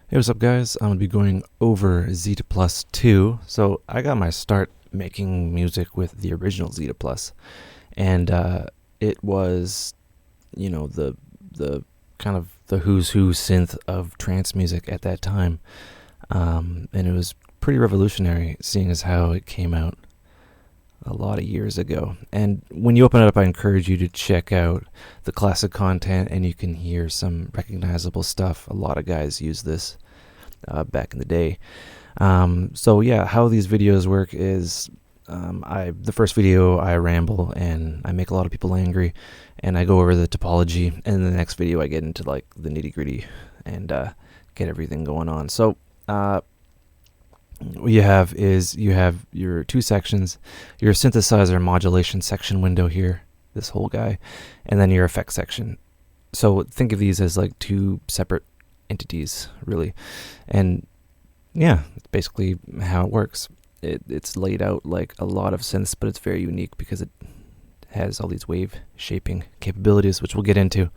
Hey, what's up guys? I'm going to be going over Z3TA+2. So I got my start making music with the original Z3TA+, and it was, the kind of the who's who synth of trance music at that time. And it was pretty revolutionary seeing as how it came out a lot of years ago. And when you open it up, I encourage you to check out the classic content, and you can hear some recognizable stuff. A lot of guys use this back in the day. So yeah, how these videos work is the first video I ramble and I make a lot of people angry, and I go over the topology, and in the next video I get into like the nitty gritty and get everything going on. So what you have your two sections, your synthesizer modulation section window here, this whole guy, and then your effects section. So think of these as like two separate entities, really. And yeah, it's basically how it works. It's laid out like a lot of synths, but it's very unique because it has all these wave shaping capabilities, which we'll get into.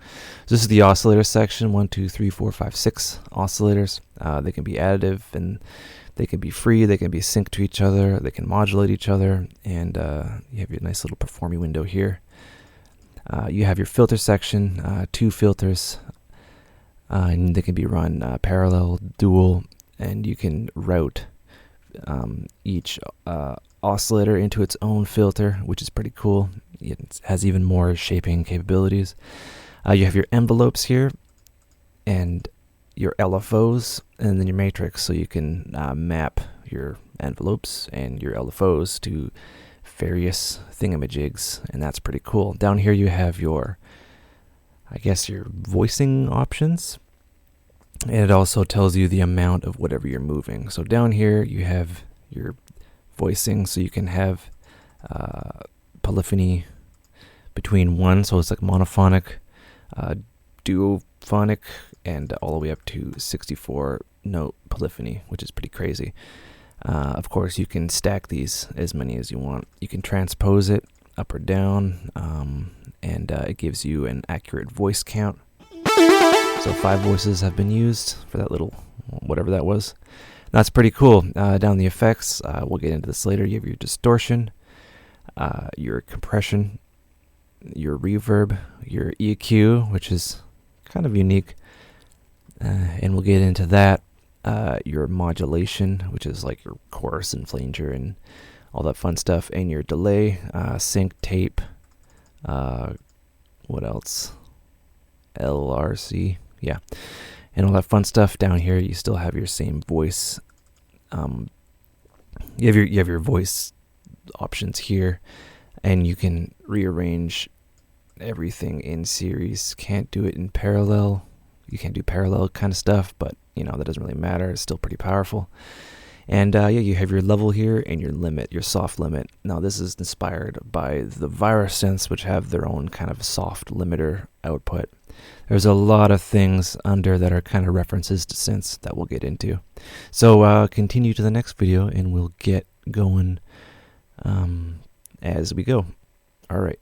So this is the oscillator section. 1, 2, 3, 4, 5, 6 oscillators. They can be additive, and they can be free, they can be synced to each other, they can modulate each other, and you have your nice little performing window here. You have your filter section, 2 filters, and they can be run parallel, dual, and you can route each oscillator into its own filter, which is pretty cool. It has even more shaping capabilities. You have your envelopes here, and your LFOs, and then your matrix, so you can map your envelopes and your LFOs to various thingamajigs, and that's pretty cool. Down here you have your, I guess, your voicing options, and it also tells you the amount of whatever you're moving. So down here you have your voicing, so you can have polyphony between 1, so it's like monophonic, duophonic, and all the way up to 64 note polyphony, which is pretty crazy. Of course, you can stack these as many as you want. You can transpose it up or down, and it gives you an accurate voice count. So 5 voices have been used for that little whatever that was. That's pretty cool. Down the effects, we'll get into this later. You have your distortion, your compression, your reverb, your EQ, which is kind of unique, and we'll get into that. Your modulation, which is like your chorus and flanger and all that fun stuff, and your delay, sync, tape, what else? LRC, yeah, and all that fun stuff. Down here you still have your same voice. You have your voice options here, and you can rearrange everything in series. Can't do it in parallel. You can do parallel kind of stuff, but that doesn't really matter. It's still pretty powerful. And yeah, you have your level here and your limit, your soft limit. Now this is inspired by the virus synths, which have their own kind of soft limiter output. There's a lot of things under that are kind of references to synths that we'll get into. So continue to the next video, and we'll get going as we go. All right.